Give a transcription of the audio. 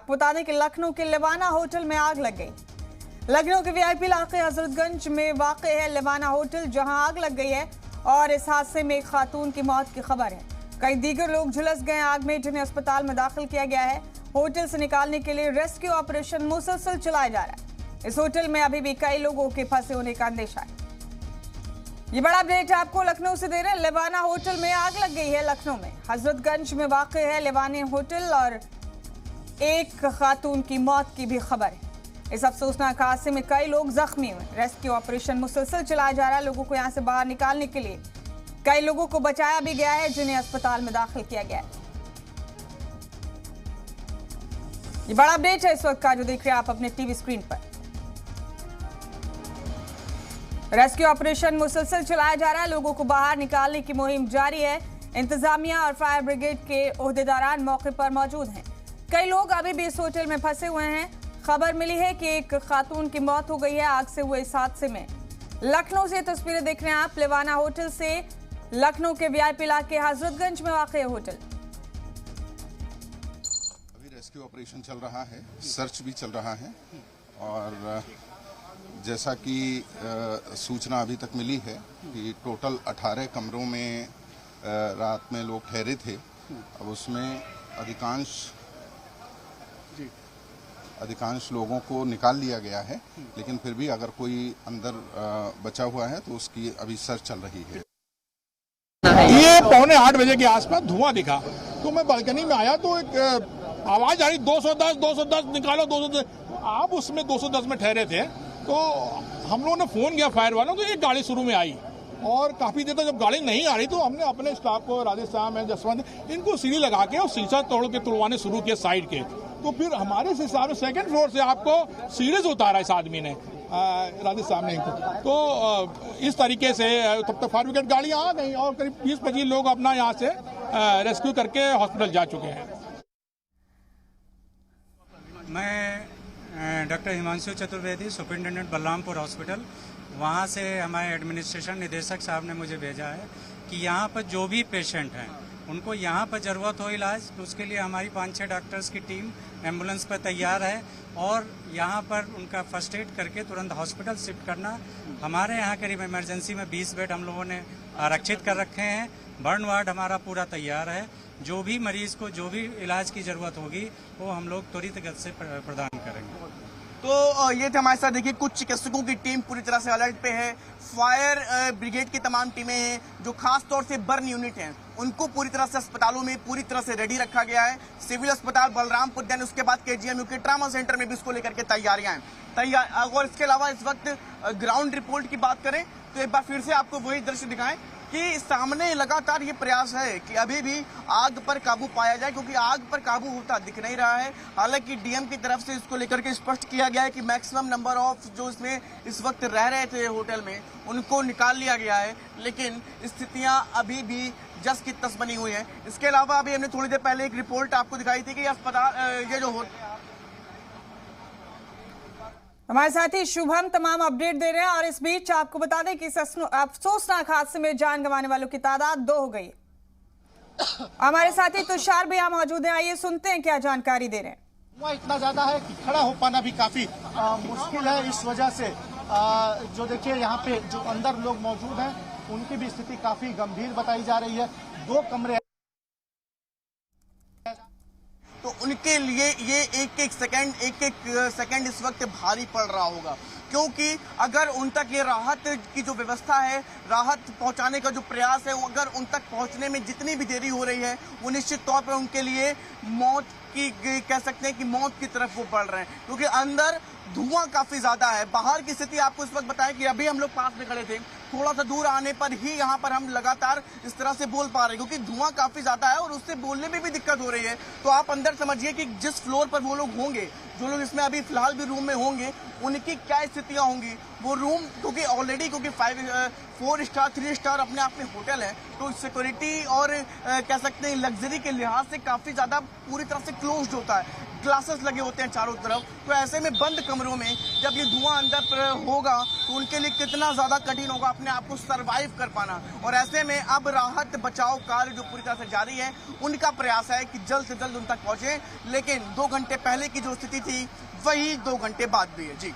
आपको बता दें कि लखनऊ के लेवाना होटल में आग लग गई। लखनऊ के वीआईपी इलाके हजरतगंज में वाक़ है लेवाना होटल, जहां आग लग गई है और इस हादसे में एक खातून की मौत की खबर है। कई दीगर लोग झुलस गए आग में, जिन्हें अस्पताल में दाखिल किया गया है। होटल से निकालने के लिए रेस्क्यू ऑपरेशन मुसलसल चलाया जा रहा है। इस होटल में अभी भी कई लोगों के फंसे होने का अंदेशा है। ये बड़ा अपडेट आपको लखनऊ से दे रहे हैं। लेवाना होटल में आग लग गई है। लखनऊ में हजरतगंज में वाक़ है लेवाना होटल और एक खातून की मौत की भी खबर है। इस अफसोसनाक हादसे में कई लोग जख्मी हुए। रेस्क्यू ऑपरेशन मुसलसल चलाया जा रहा है। लोगों को यहां से बाहर निकालने के लिए कई लोगों को बचाया भी गया है, जिन्हें अस्पताल में दाखिल किया गया है। ये बड़ा अपडेट है इस वक्त का, जो देख रहे हैं आप अपने टीवी स्क्रीन पर। रेस्क्यू ऑपरेशन मुसलसल चलाया जा रहा है। लोगों को बाहर निकालने की मुहिम जारी है। इंतजामिया और फायर ब्रिगेड के ओहदेदारान मौके पर मौजूद हैं। कई लोग अभी भी इस होटल में फंसे हुए हैं। खबर मिली है कि एक खातून की मौत हो गई है आग से हुए इस हादसे में। लखनऊ से तस्वीरें देख रहे हैं आप, लेवाना होटल से। लखनऊ के वीआईपी इलाके हजरतगंज में वाक़ होटल। अभी रेस्क्यू ऑपरेशन चल रहा है, सर्च भी चल रहा है और जैसा कि सूचना अभी तक मिली है कि टोटल 18 कमरों में रात में लोग ठहरे थे। अब उसमें अधिकांश लोगों को निकाल लिया गया है, लेकिन फिर भी अगर कोई अंदर बचा हुआ है तो उसकी अभी सर्च चल रही है। ये 7:45 बजे के आसपास धुआं दिखा तो मैं बालकनी में आया तो एक आवाज आ रही 210 निकालो 210। आप उसमें 210 में ठहरे थे तो हम लोगों ने फोन किया फायर वालों को, एक गाड़ी शुरू में आई और काफी देर तक जब गाड़ी नहीं आ रही तो हमने अपने स्टाफ को, राधेश्याम है, जसवंत, इनको सीढ़ी लगा के और शीशा तोड़ के तुड़वाने शुरू किए साइड के। तो फिर हमारे हिसाब से 2nd फ्लोर से आपको सीढ़ी से उतारा इस आदमी ने, राधेश्याम ने इनको। तो इस तरीके से तब तक फायर ब्रिगेड गाड़ियां आ गई और करीब 20-25 लोग अपना यहाँ से रेस्क्यू करके हॉस्पिटल जा चुके हैं। मैं doctor Himanshu Chaturvedi, superintendent Balrampur hospital, वहाँ से हमारे एडमिनिस्ट्रेशन निदेशक साहब ने मुझे भेजा है कि यहाँ पर जो भी पेशेंट हैं उनको यहाँ पर ज़रूरत हो इलाज, तो उसके लिए हमारी 5-6 डॉक्टर्स की टीम एम्बुलेंस पर तैयार है और यहाँ पर उनका फर्स्ट एड करके तुरंत हॉस्पिटल शिफ्ट करना। हमारे यहाँ करीब इमरजेंसी में 20 बेड हम लोगों ने आरक्षित कर रखे हैं। बर्न वार्ड हमारा पूरा तैयार है। जो भी मरीज को जो भी इलाज की ज़रूरत होगी वो हम लोग त्वरित गति से प्रदान करेंगे। तो ये थे हमारे साथ, देखिए कुछ चिकित्सकों की टीम पूरी तरह से अलर्ट पे है। फायर ब्रिगेड की तमाम टीमें हैं, जो खास तौर से बर्न यूनिट हैं, उनको पूरी तरह से अस्पतालों में पूरी तरह से रेडी रखा गया है। सिविल अस्पताल बलरामपुर, देन उसके बाद केजीएमयू के ट्रामा सेंटर में भी इसको लेकर के तैयारियां हैं। और इसके अलावा इस वक्त ग्राउंड रिपोर्ट की बात करें तो एक बार फिर से आपको वही दृश्य दिखाएं कि सामने लगातार ये प्रयास है कि अभी भी आग पर काबू पाया जाए, क्योंकि आग पर काबू होता दिख नहीं रहा है। हालांकि डीएम की तरफ से इसको लेकर के स्पष्ट किया गया है कि मैक्सिमम नंबर ऑफ जो इसमें इस वक्त रह रहे थे होटल में उनको निकाल लिया गया है, लेकिन स्थितियां अभी भी जस की तस बनी हुई है। इसके अलावा अभी हमने थोड़ी देर पहले एक रिपोर्ट आपको दिखाई थी कि अस्पताल ये जो हमारे साथी शुभम तमाम अपडेट दे रहे हैं। और इस बीच आपको बता दें कि इस अफसोसनाक हादसे में जान गंवाने वालों की तादाद 2 हो गई। हमारे साथी तुषार भैया मौजूद हैं, आइए सुनते हैं क्या जानकारी दे रहे हैं। वहाँ इतना ज्यादा है कि खड़ा हो पाना भी काफी मुश्किल है। इस वजह से जो देखिए यहाँ पे जो अंदर लोग मौजूद हैं उनकी भी स्थिति काफी गंभीर बताई जा रही है। 2 कमरे तो उनके लिए ये एक सेकंड इस वक्त भारी पड़ रहा होगा, क्योंकि अगर उन तक ये राहत की जो व्यवस्था है, राहत पहुंचाने का जो प्रयास है, वो अगर उन तक पहुंचने में जितनी भी देरी हो रही है वो निश्चित तौर पर उनके लिए मौत की, कह सकते हैं कि मौत की तरफ वो बढ़ रहे हैं, क्योंकि अंदर धुआं काफी ज्यादा है। बाहर की स्थिति आपको इस वक्त बताएं कि अभी हम लोग पास में खड़े थे, थोड़ा सा दूर आने पर ही यहाँ पर हम लगातार इस तरह से बोल पा रहे हैं, क्योंकि धुआं काफी ज्यादा है और उससे बोलने में भी दिक्कत हो रही है। तो आप अंदर समझिए कि जिस फ्लोर पर वो लोग होंगे, जो लोग इसमें अभी फिलहाल भी रूम में होंगे, उनकी क्या स्थितियां होंगी। वो रूम क्योंकि ऑलरेडी 4 स्टार 3 स्टार अपने आप में होटल है, तो सिक्योरिटी और कह सकते हैं लग्जरी के लिहाज से काफी ज्यादा पूरी तरह से क्लोज्ड होता है। ग्लासेस लगे होते हैं चारों तरफ, तो ऐसे में बंद कमरों में जब ये धुआं अंदर पर होगा तो उनके लिए कितना ज़्यादा कठिन होगा अपने आप को सरवाइव कर पाना। और ऐसे में अब राहत बचाव कार्य जो पूरी तरह से जारी है, उनका प्रयास है कि जल्द से जल्द उन तक पहुंचे, लेकिन 2 घंटे पहले की जो स्थिति थी वही 2 घंटे बाद भी है। जी।